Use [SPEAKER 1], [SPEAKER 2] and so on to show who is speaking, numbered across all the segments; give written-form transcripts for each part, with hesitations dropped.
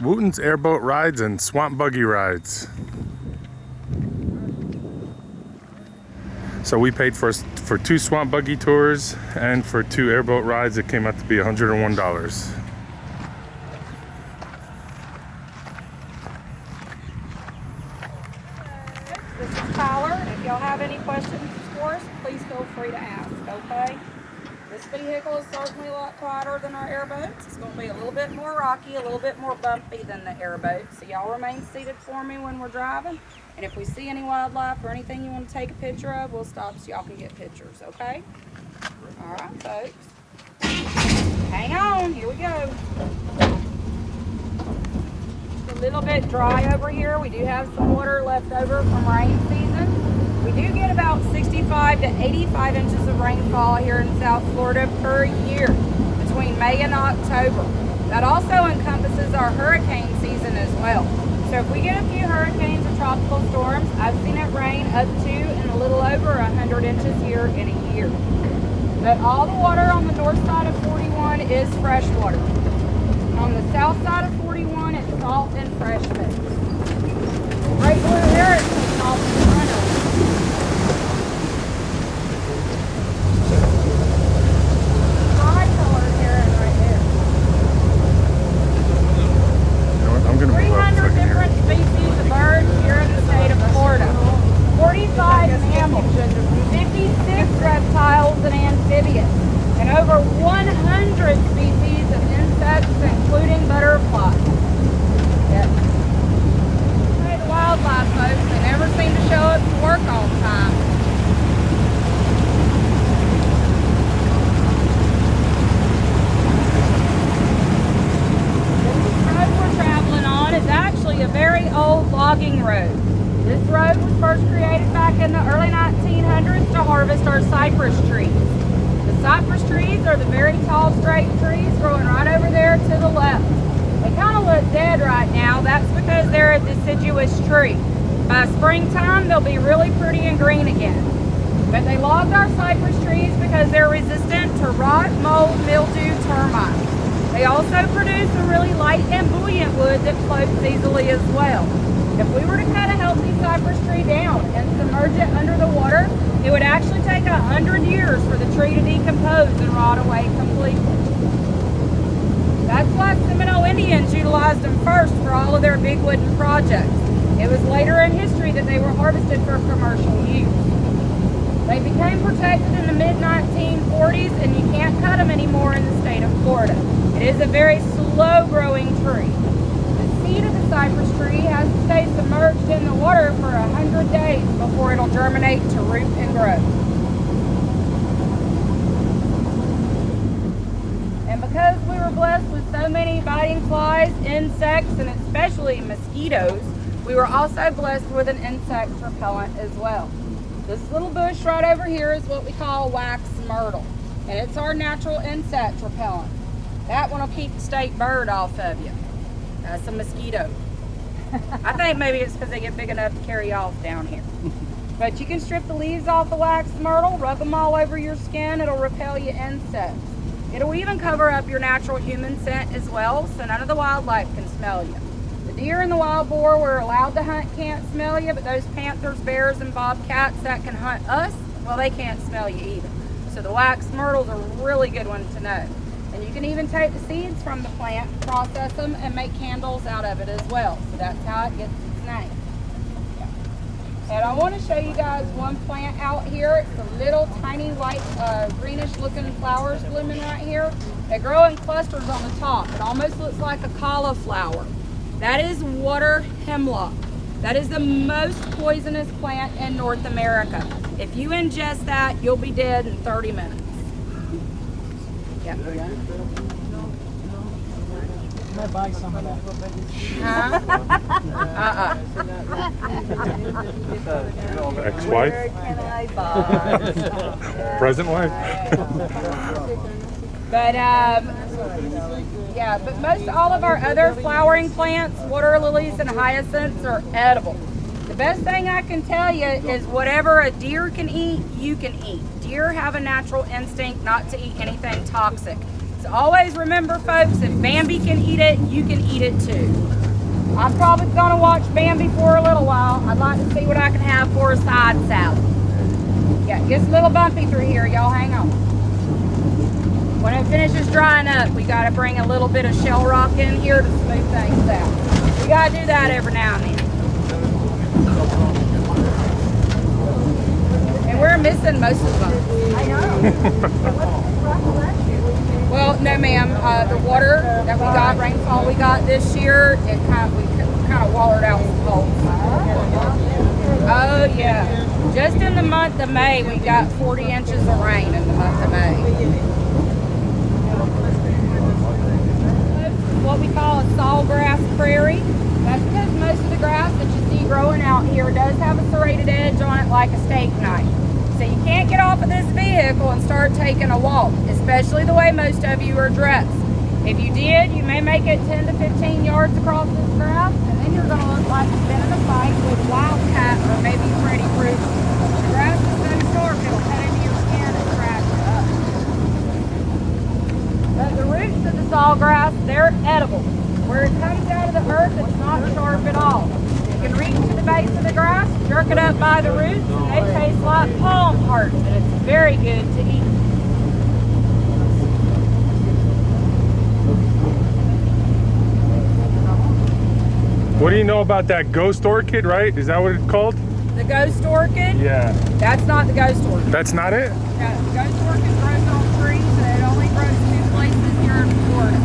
[SPEAKER 1] Wooten's airboat rides and swamp buggy rides. So we paid for 2 swamp buggy tours, and for 2 airboat rides it came out to be $101.
[SPEAKER 2] This is Tyler, and if y'all have any questions for us, please feel free to ask, okay? This vehicle is certainly a lot quieter than our airboats. It's going to be a little bit more rocky, a little bit more bumpy than the airboat. So y'all remain seated for me when we're driving. And if we see any wildlife or anything you want to take a picture of, we'll stop so y'all can get pictures, okay? All right, folks. Hang on, here we go. It's a little bit dry over here. We do have some water left over from rain season. We do get about 65 to 85 inches of rainfall here in South Florida per year between May and October. That also encompasses our hurricane season as well. So if we get a few hurricanes or tropical storms, I've seen it rain up to and a little over 100 inches here in a year. But all the water on the north side of 41 is fresh water. On the south side of 41, it's salt and fresh mix. Right blue here is the salt and runner.
[SPEAKER 1] I'm gonna move up
[SPEAKER 2] 300 different species of birds here in the state of Florida. 45 mammals, 56 reptiles and amphibians, and over 100 species of insects, including butterflies. Yes. Hey, the wildlife folks, they never seem to show up to work all the time. Is actually a very old logging road. This road was first created back in the early 1900s to harvest our cypress trees. The cypress trees are the very tall straight trees growing right over there to the left. They kind of look dead right now. That's because they're a deciduous tree. By springtime they'll be really pretty and green again. But they logged our cypress trees because they're resistant to rot, mold, mildew, termites. They also produce a really light and buoyant wood that floats easily as well. If we were to cut a healthy cypress tree down and submerge it under the water, it would actually take 100 years for the tree to decompose and rot away completely. That's why Seminole Indians utilized them first for all of their big wooden projects. It was later in history that they were harvested for commercial use. They became protected in the mid-1940s, and you can't cut them anymore in the state of Florida. It is a very slow-growing tree. The seed of the cypress tree has to stay submerged in the water for 100 days before it'll germinate to root and grow. And because we were blessed with so many biting flies, insects, and especially mosquitoes, we were also blessed with an insect repellent as well. This little bush right over here is what we call wax myrtle, and it's our natural insect repellent. That one will keep the state bird off of you. That's a mosquito. I think maybe it's because they get big enough to carry off down here. But you can strip the leaves off the wax myrtle, rub them all over your skin, it'll repel you insects. It'll even cover up your natural human scent as well, so none of the wildlife can smell you. The deer and the wild boar we're allowed to hunt can't smell you, but those panthers, bears, and bobcats that can hunt us, well, they can't smell you either. So the wax myrtle's a really good one to know. And you can even take the seeds from the plant, process them, and make candles out of it as well. So that's how it gets its name. And I want to show you guys one plant out here. It's a little tiny white greenish looking flowers blooming right here. They grow in clusters on the top. It almost looks like a cauliflower. That is water hemlock. That is the most poisonous plant in North America. If you ingest that, you'll be dead in 30 minutes. Yep.
[SPEAKER 3] Can I buy some of that?
[SPEAKER 1] Ex-wife?
[SPEAKER 2] Where can I buy?
[SPEAKER 1] Present wife?
[SPEAKER 2] But yeah, but most all of our other flowering plants, water lilies and hyacinths, are edible. The best thing I can tell you is whatever a deer can eat, you can eat. Deer have a natural instinct not to eat anything toxic. So always remember, folks, if Bambi can eat it, you can eat it too. I'm probably gonna watch Bambi for a little while. I'd like to see what I can have for a side salad. Yeah, it gets a little bumpy through here, y'all hang on. When it finishes drying up, we gotta bring a little bit of shell rock in here to smooth things out. We gotta do that every now and then. And we're missing most of them. I know. Well, no ma'am, the water that we got, rainfall we got this year, we kind of wallered out some holes. Oh yeah, just in the month of May, we got 40 inches of rain in the month of May. What we call a sawgrass prairie. That's because most of the grass that you see growing out here does have a serrated edge on it like a steak knife. So you can't get off of this vehicle and start taking a walk, especially the way most of you are dressed. If you did, you may make it 10 to 15 yards across this grass, and then you're going to look like you've been in a fight with Wildcat or maybe Freddy Krueger. The grass is so short, it'll cut into your skin and crack you up. But the roots of the sawgrass, they're edible. Where it comes out of the earth, it's not sharp at all. You can reach to the base of the grass, jerk it up by the roots, and they taste like palm hearts, and it's very good to eat.
[SPEAKER 1] What do you know about that ghost orchid, right? Is that what it's called?
[SPEAKER 2] The ghost orchid?
[SPEAKER 1] Yeah.
[SPEAKER 2] That's not the ghost orchid.
[SPEAKER 1] That's not it?
[SPEAKER 2] No, the ghost orchid grows on trees, and it only grows 2 places here in Florida.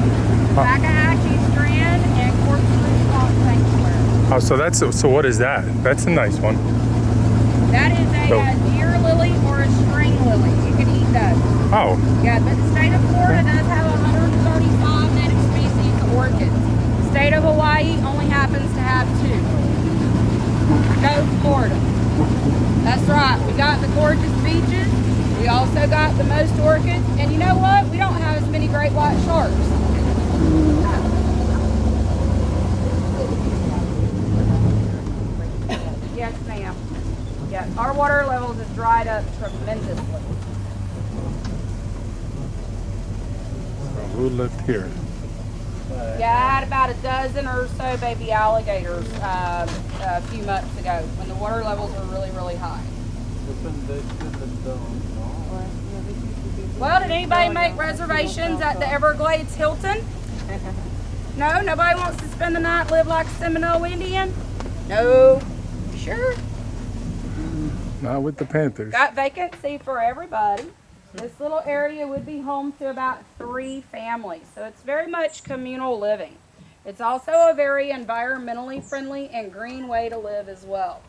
[SPEAKER 2] Waxahachie Strand and Corkscrew Swamp Sanctuary.
[SPEAKER 1] Oh, so what is that? That's a nice one.
[SPEAKER 2] That is a deer lily or a string lily. You can eat those.
[SPEAKER 1] Oh.
[SPEAKER 2] Yeah, but the state of Florida does have 135 native species of orchids. The state of Hawaii only happens to have 2. Go Florida. That's right. We got the gorgeous beaches. We also got the most orchids. And you know what? We don't have as many great white sharks. Yes, ma'am. Yeah, our water levels have dried up tremendously.
[SPEAKER 1] Who lived here?
[SPEAKER 2] Yeah, I had about a dozen or so baby alligators a few months ago when the water levels were really, really high. Well, did anybody make reservations at the Everglades Hilton? No? Nobody wants to spend the night, live like a Seminole Indian? No. You sure?
[SPEAKER 1] Not with the Panthers.
[SPEAKER 2] Got vacancy for everybody. This little area would be home to about 3 families, so it's very much communal living. It's also a very environmentally friendly and green way to live as well.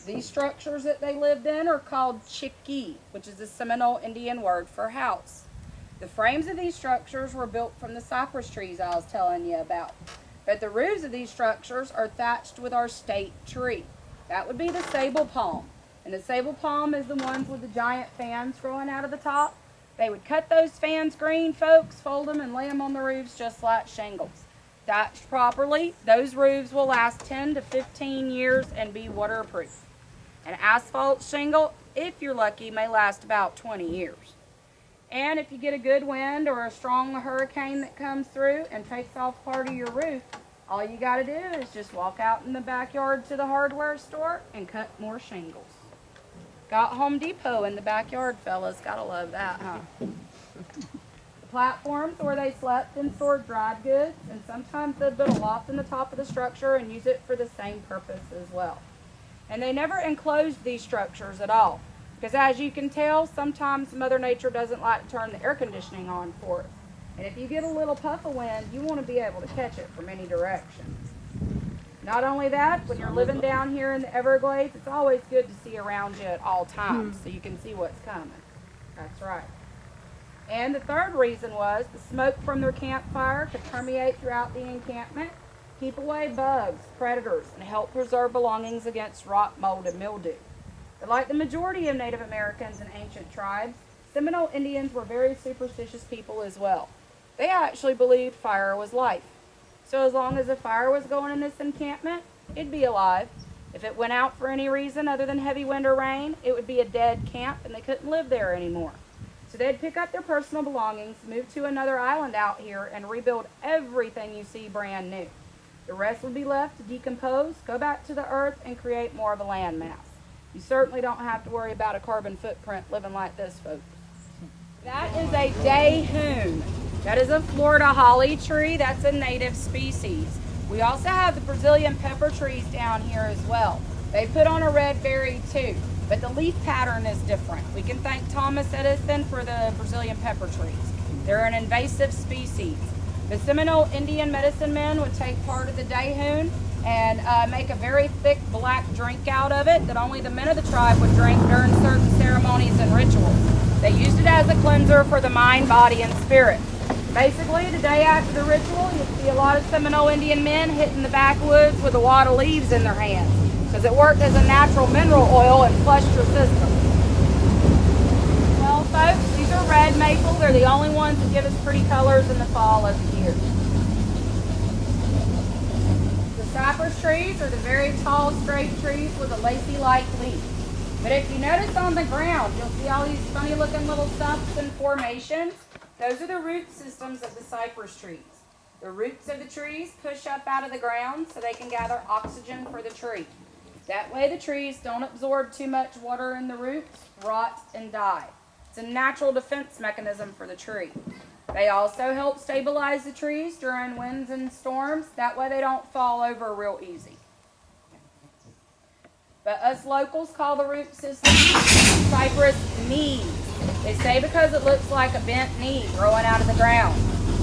[SPEAKER 2] These structures that they lived in are called chickee, which is the Seminole Indian word for house. The frames of these structures were built from the cypress trees I was telling you about, but the roofs of these structures are thatched with our state tree. That would be the sable palm. And the sable palm is the ones with the giant fans growing out of the top. They would cut those fans green, folks, fold them and lay them on the roofs just like shingles. Thatched properly, those roofs will last 10 to 15 years and be waterproof. An asphalt shingle, if you're lucky, may last about 20 years. And if you get a good wind or a strong hurricane that comes through and takes off part of your roof, all you got to do is just walk out in the backyard to the hardware store and cut more shingles. Got Home Depot in the backyard, fellas. Gotta love that, huh? The platforms where they slept and stored dried goods, and sometimes they'd build a loft in the top of the structure and use it for the same purpose as well. And they never enclosed these structures at all, because as you can tell, sometimes Mother Nature doesn't like to turn the air conditioning on for us. And if you get a little puff of wind, you want to be able to catch it from any direction. Not only that, when you're living down here in the Everglades, it's always good to see around you at all times so you can see what's coming. That's right. And the third reason was the smoke from their campfire could permeate throughout the encampment, keep away bugs, predators, and help preserve belongings against rot, mold, and mildew. But like the majority of Native Americans and ancient tribes, Seminole Indians were very superstitious people as well. They actually believed fire was life. So as long as a fire was going in this encampment, it'd be alive. If it went out for any reason other than heavy wind or rain, it would be a dead camp and they couldn't live there anymore. So they'd pick up their personal belongings, move to another island out here, and rebuild everything you see brand new. The rest would be left to decompose, go back to the earth, and create more of a landmass. You certainly don't have to worry about a carbon footprint living like this, folks. That is a dayhoon. That is a Florida holly tree. That's a native species. We also have the Brazilian pepper trees down here as well. They put on a red berry too, but the leaf pattern is different. We can thank Thomas Edison for the Brazilian pepper trees. They're an invasive species. The Seminole Indian medicine men would take part of the dayhoon and make a very thick black drink out of it that only the men of the tribe would drink during certain ceremonies and rituals. They used it as a cleanser for the mind, body, and spirit. Basically, the day after the ritual, you'd see a lot of Seminole Indian men hitting the backwoods with a wad of leaves in their hands because it worked as a natural mineral oil and flushed your system. Well, folks, these are red maple. They're the only ones that give us pretty colors in the fall of the year. The cypress trees are the very tall, straight trees with a lacy-like leaf. But if you notice on the ground, you'll see all these funny looking little stumps and formations. Those are the root systems of the cypress trees. The roots of the trees push up out of the ground so they can gather oxygen for the tree. That way the trees don't absorb too much water in the roots, rot, and die. It's a natural defense mechanism for the tree. They also help stabilize the trees during winds and storms. That way they don't fall over real easy. But us locals call the root system cypress knees. They say because it looks like a bent knee growing out of the ground.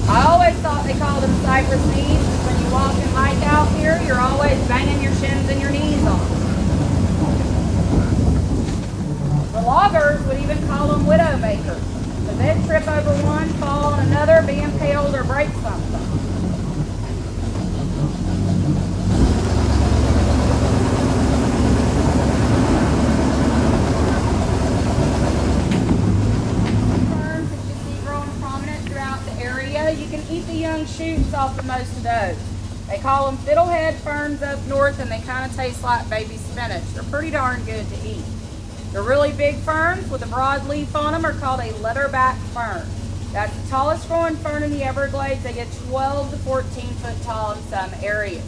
[SPEAKER 2] I always thought they called them cypress knees because when you walk and hike out here, you're always banging your shins and your knees on. The loggers would even call them widow makers because they'd trip over one, fall on another, be impaled or break something. You can eat the young shoots off of most of those. They call them fiddlehead ferns up north, and they kind of taste like baby spinach. They're pretty darn good to eat. The really big ferns with a broad leaf on them are called a leatherback fern. That's the tallest growing fern in the Everglades. They get 12 to 14 foot tall in some areas.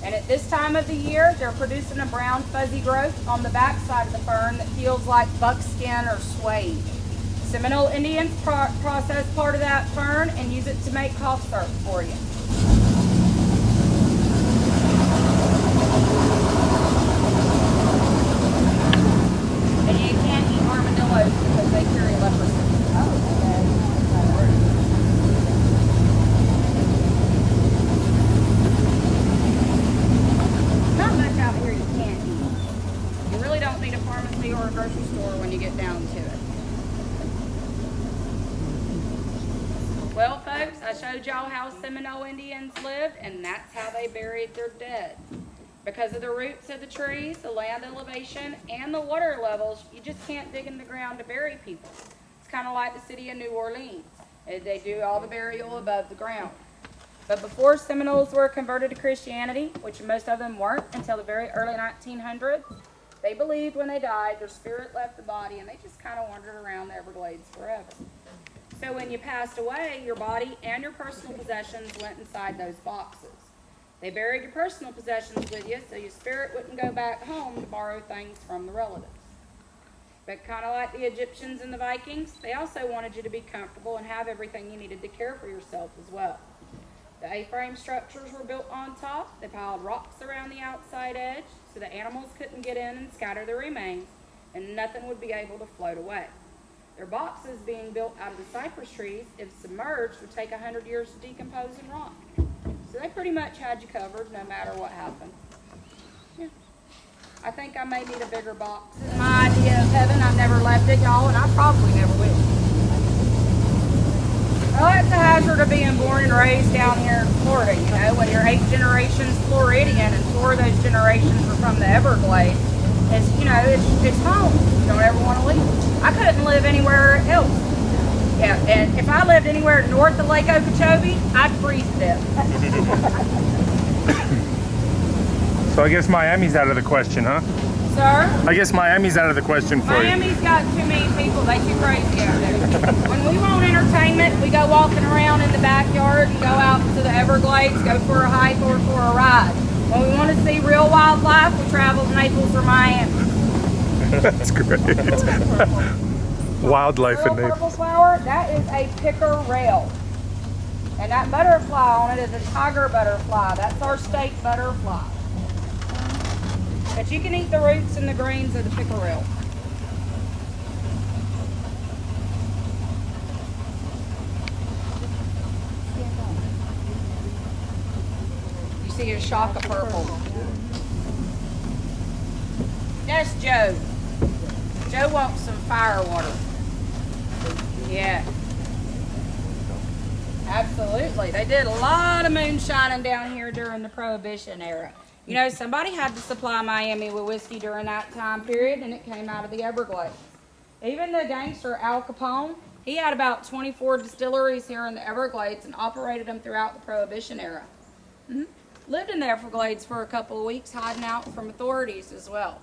[SPEAKER 2] And at this time of the year, they're producing a brown fuzzy growth on the back side of the fern that feels like buckskin or suede. Seminole Indians process part of that fern and use it to make cough syrup for you. And you can't eat armadillos because they carry leprosy. Not much out here you can't eat. You really don't need a pharmacy or a grocery store when you get down to it. Well, folks, I showed y'all how Seminole Indians lived, and that's how they buried their dead. Because of the roots of the trees, the land elevation, and the water levels, you just can't dig in the ground to bury people. It's kind of like the city of New Orleans. They do all the burial above the ground. But before Seminoles were converted to Christianity, which most of them weren't until the very early 1900s, they believed when they died, their spirit left the body, and they just kind of wandered around the Everglades forever. So when you passed away, your body and your personal possessions went inside those boxes. They buried your personal possessions with you so your spirit wouldn't go back home to borrow things from the relatives. But kind of like the Egyptians and the Vikings, they also wanted you to be comfortable and have everything you needed to care for yourself as well. The A-frame structures were built on top. They piled rocks around the outside edge so the animals couldn't get in and scatter the remains, and nothing would be able to float away. Their boxes being built out of the cypress trees, if submerged, would take 100 years to decompose and rot. So they pretty much had you covered no matter what happened. Yeah. I think I may need a bigger box. This is my idea of heaven. I've never left it, y'all, and I probably never will. Well, it's a hazard of being born and raised down here in Florida, you know, when you're 8 generations Floridian and 4 of those generations are from the Everglades. It's, you know, it's home. You don't ever want to leave. I couldn't live anywhere else. Yeah, and if I lived anywhere north of Lake Okeechobee, I'd freeze to death.
[SPEAKER 1] So I guess Miami's out of the question, huh?
[SPEAKER 2] Sir?
[SPEAKER 1] I guess Miami's out of the question for you.
[SPEAKER 2] Miami's got too many people. They too crazy out there. When we want entertainment, we go walking around in the backyard and go out to the Everglades, go for a hike or for a ride. When we want to see real wildlife, we travel to Naples or Miami.
[SPEAKER 1] That's great. Wildlife
[SPEAKER 2] Real
[SPEAKER 1] in Naples.
[SPEAKER 2] purple flower, that is a picker rail. And that butterfly on it is a tiger butterfly. That's our state butterfly. But you can eat the roots and the greens of the pickerel. You see a shock of purple. That's Joe. Joe wants some fire water. Yeah. Absolutely. They did a lot of moonshining down here during the Prohibition era. You know, somebody had to supply Miami with whiskey during that time period, and it came out of the Everglades. Even the gangster Al Capone, he had about 24 distilleries here in the Everglades and operated them throughout the Prohibition era. Lived in the Everglades for a couple of weeks, hiding out from authorities as well.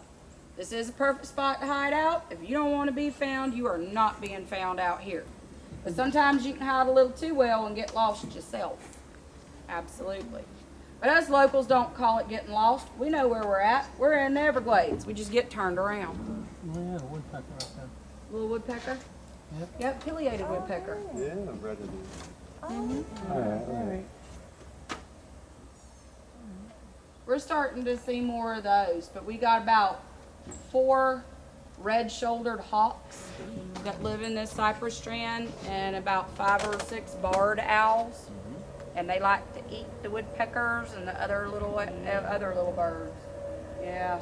[SPEAKER 2] This is a perfect spot to hide out. If you don't want to be found, you are not being found out here. But sometimes you can hide a little too well and get lost yourself. Absolutely. But us locals don't call it getting lost. We know where we're at. We're in the Everglades. We just get turned around.
[SPEAKER 3] Oh, yeah, the woodpecker right there.
[SPEAKER 2] Little woodpecker?
[SPEAKER 3] Yep.
[SPEAKER 2] Yep, pileated woodpecker.
[SPEAKER 4] Yeah, I'm ready to do.
[SPEAKER 3] All right.
[SPEAKER 2] We're starting to see more of those, but we got about 4 red-shouldered hawks that live in this cypress strand and about 5 or 6 barred owls. And they like to eat the woodpeckers and the other little birds. Yeah.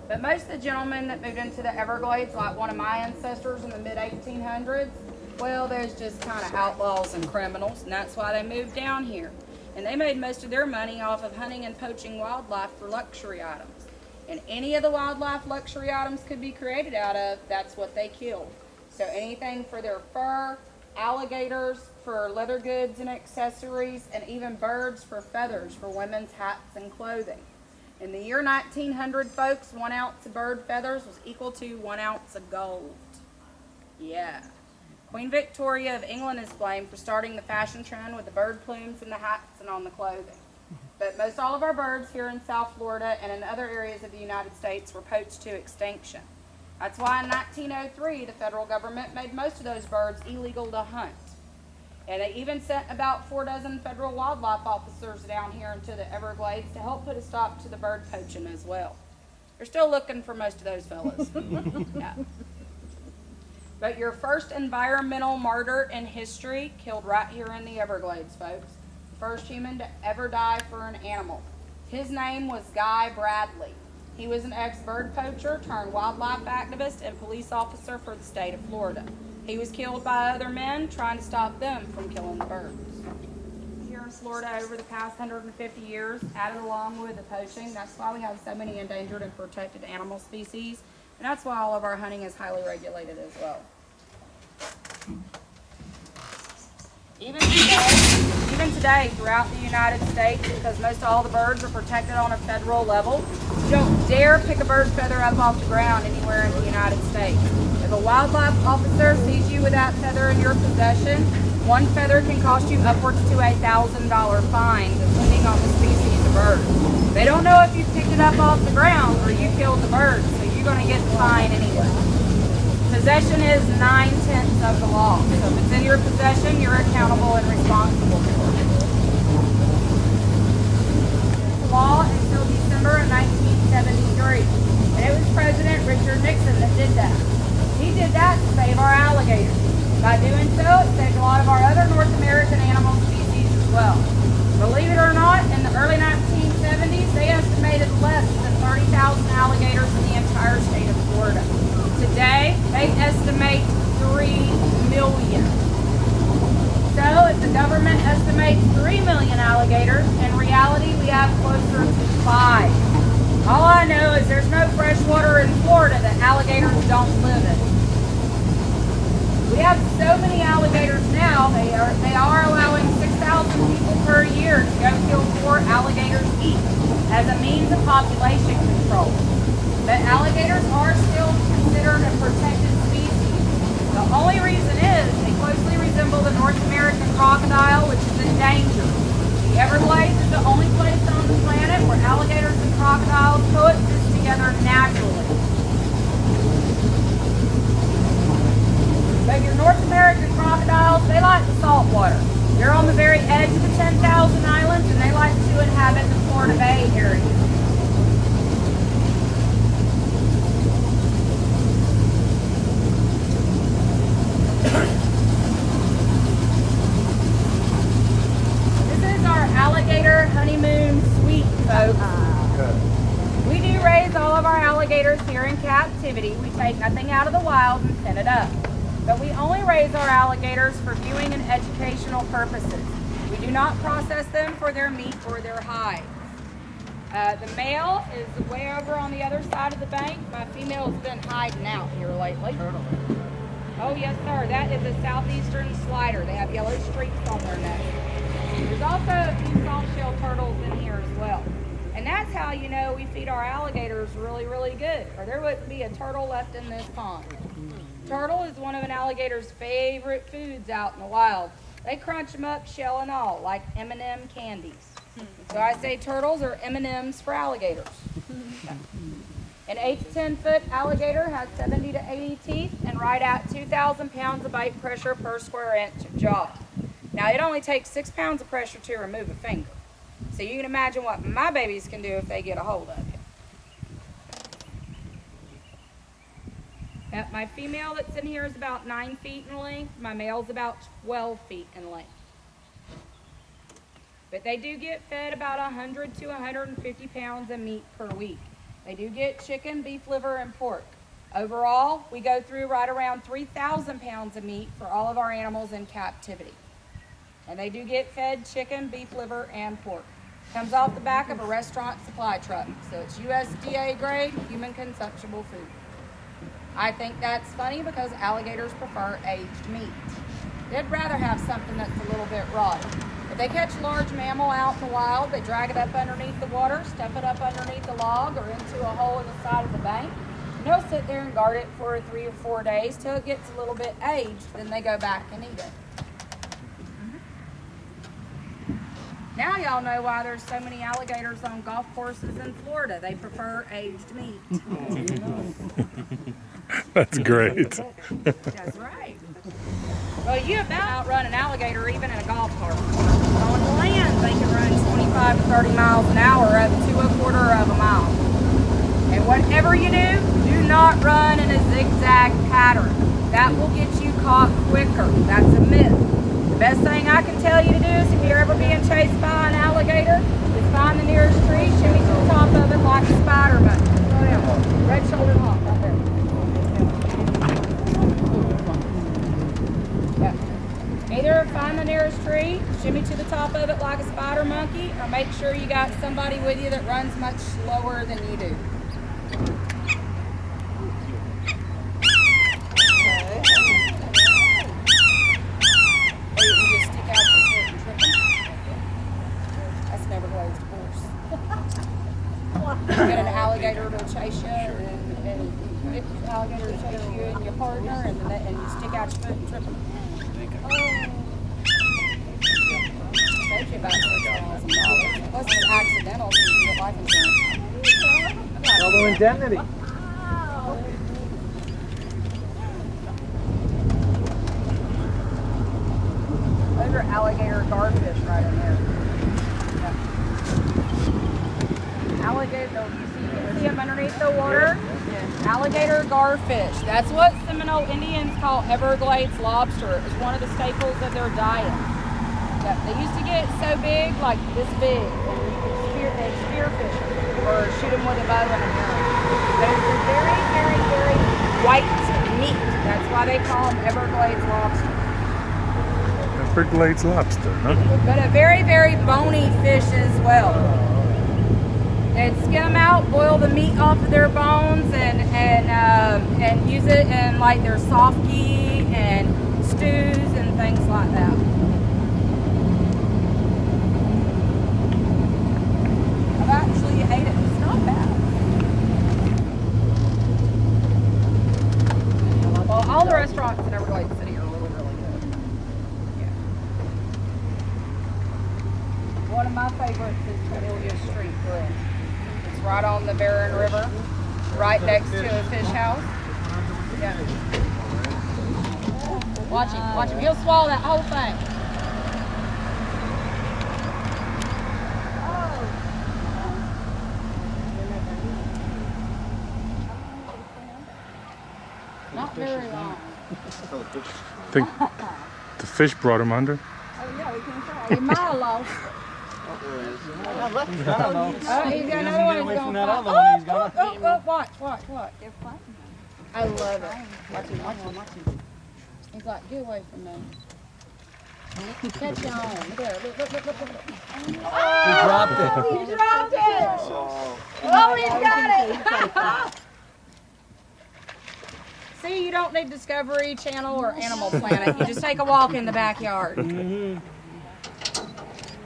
[SPEAKER 2] But most of the gentlemen that moved into the Everglades, like one of my ancestors in the mid-1800s, well, there's just kind of outlaws and criminals, and that's why they moved down here. And they made most of their money off of hunting and poaching wildlife for luxury items. And any of the wildlife luxury items could be created out of, that's what they killed. So anything for their fur, alligators for leather goods and accessories, and even birds for feathers for women's hats and clothing. In the year 1900, folks, 1 ounce of bird feathers was equal to 1 ounce of gold. Yeah. Queen Victoria of England is blamed for starting the fashion trend with the bird plumes and the hats and on the clothing. But most all of our birds here in South Florida and in other areas of the United States were poached to extinction. That's why in 1903, the federal government made most of those birds illegal to hunt. And they even sent about 4 dozen federal wildlife officers down here into the Everglades to help put a stop to the bird poaching as well. They're still looking for most of those fellas. Yeah. But your first environmental martyr in history killed right here in the Everglades, folks. The first human to ever die for an animal. His name was Guy Bradley. He was an ex-bird poacher turned wildlife activist and police officer for the state of Florida. He was killed by other men trying to stop them from killing the birds. Here in Florida over the past 150 years, added along with the poaching, that's why we have so many endangered and protected animal species, and that's why all of our hunting is highly regulated as well. Even today, throughout the United States, because most all the birds are protected on a federal level, you don't dare pick a bird feather up off the ground anywhere in the United States. If a wildlife officer sees you with that feather in your possession, 1 feather can cost you upwards to $1,000 fine, depending on the species of bird. They don't know if you picked it up off the ground or you killed the bird, so you're going to get the fine anyway. Possession is 9/10 of the law. So if it's in your possession, you're accountable and responsible for it. The law until December of 1973. And it was President Richard Nixon that did that. He did that to save our alligators. By doing so, it saved a lot of our other North American animal species as well. Believe it or not, in the early 1970s, they estimated less than 30,000 alligators in the entire state of Florida. Today, they estimate 3 million. So, if the government estimates 3 million alligators, in reality, we have closer to 5. All I know is there's no fresh water in Florida that alligators don't live in. We have so many alligators now, they are allowing 6,000 people per year to go kill 4 alligators each. as a means of population control. But alligators are still considered a protected species. The only reason is they closely resemble the North American crocodile, which is endangered. The Everglades is the only place on the planet where alligators and crocodiles coexist together naturally. But your North American crocodiles, they like the salt water. They're on the very edge of the 10,000 islands, and they like to inhabit the Florida Bay area. This is our alligator honeymoon suite, folks. We do raise all of our alligators here in captivity. We take nothing out of the wild and pin it up. But we only raise our alligators for viewing and educational purposes. We do not process them for their meat or their hides. The male is way over on the other side of the bank. My female has been hiding out here lately. Oh yes sir, that is a southeastern slider. They have yellow streaks on their neck. There's also a few salt shell turtles in here as well. And that's how you know we feed our alligators really, really good, or there wouldn't be a turtle left in this pond. Turtle is one of an alligator's favorite foods out in the wild. They crunch them up, shell and all, like M&M candies. So I say turtles are M&Ms for alligators. An 8 to 10 foot alligator has 70 to 80 teeth and right at 2,000 pounds of bite pressure per square inch of jaw. Now it only takes 6 pounds of pressure to remove a finger. So you can imagine what my babies can do if they get a hold of it. My female that's in here is about 9 feet in length. My male's about 12 feet in length. But they do get fed about 100 to 150 pounds of meat per week. They do get chicken, beef liver, and pork. Overall, we go through right around 3,000 pounds of meat for all of our animals in captivity. And they do get fed chicken, beef liver, and pork. Comes off the back of a restaurant supply truck. So it's USDA grade, human consumptible food. I think that's funny because alligators prefer aged meat. They'd rather have something that's a little bit raw. If they catch a large mammal out in the wild, they drag it up underneath the water, stuff it up underneath a log or into a hole in the side of the bank. And they'll sit there and guard it for 3 or 4 days till it gets a little bit aged, then they go back and eat it. Now y'all know why there's so many alligators on golf courses in Florida. They prefer aged meat.
[SPEAKER 1] That's great.
[SPEAKER 2] That's right. Well, you about outrun an alligator even in a golf cart. On the land, they can run 25 to 30 miles an hour up to 1/4 of a mile. And whatever you do not run in a zigzag pattern. That will get you caught quicker. That's a myth. The best thing I can tell you to do is if you're ever being chased by an alligator, is find the nearest tree, shimmy to the top of it like a spider monkey. Go down. Red-shouldered hawk right there. Yeah. Either find the nearest tree, shimmy to the top of it like a spider monkey, or make sure you got somebody with you that runs much slower than you do. Or you can just stick out your foot and trip them. That's Everglades horse. Get an alligator to chase you, and get the alligator to chase you and your partner, and you stick out your foot and trip them. Saves you about $6,000. Plus it's accidental, so you can get life insurance.
[SPEAKER 3] Double indemnity.
[SPEAKER 2] Those are alligator garfish right in there. Yeah. Alligator, you can see them underneath the water. Yeah. Alligator garfish. That's what Seminole Indians call Everglades lobster. It was one of the staples of their diet. Yeah. They used to get so big, like this big, and you could spearfish them or shoot them with a bow and a arrow. But it's a very, very, very white meat. That's why they call them Everglades lobster.
[SPEAKER 1] Everglades lobster, huh?
[SPEAKER 2] But a very, very bony fish as well. They'd skin them out, boil the meat off of their bones, and use it in like their softy and stews and things like that. I've actually one of my favorites is Cornelia Street Grill. It's right on the Barron River, right next to a fish house. Yeah. Watch him. He'll swallow that whole thing. Not very long.
[SPEAKER 1] I think the fish brought him under.
[SPEAKER 2] Oh yeah, we can try. He might have lost.
[SPEAKER 3] I don't know.
[SPEAKER 2] Oh, he's got another one.
[SPEAKER 3] Away
[SPEAKER 2] He's
[SPEAKER 3] from
[SPEAKER 2] going
[SPEAKER 3] that
[SPEAKER 2] to
[SPEAKER 3] other one he's got.
[SPEAKER 2] Oh, watch. They're fighting. I love it. Watch him. He's like, get away from me. Catch you on. Look there. Look.
[SPEAKER 3] He dropped it.
[SPEAKER 2] He dropped it. Oh, he's got it. See, you don't need Discovery Channel or Animal Planet. You just take a walk in the backyard.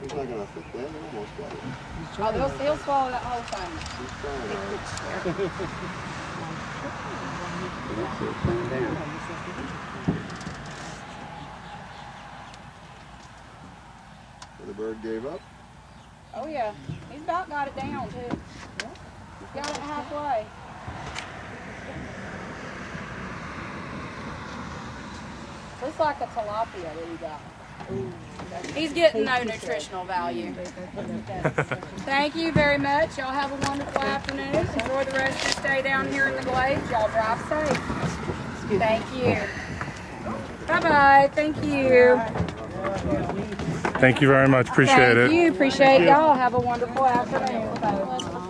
[SPEAKER 4] He's not gonna fit that. He almost got it.
[SPEAKER 2] Oh, he'll swallow that whole thing.
[SPEAKER 4] He's trying. So the bird gave up.
[SPEAKER 2] Oh yeah, he's about got it down too. He's got it halfway. Looks like a tilapia that he got. He's getting no nutritional value. Thank you very much. Y'all have a wonderful afternoon. Enjoy the rest of your stay down here in the Glades. Y'all drive safe. Thank you. Bye-bye. Thank you.
[SPEAKER 1] Thank you very much. Appreciate it.
[SPEAKER 2] Thank you. Appreciate y'all. Have a wonderful afternoon, folks.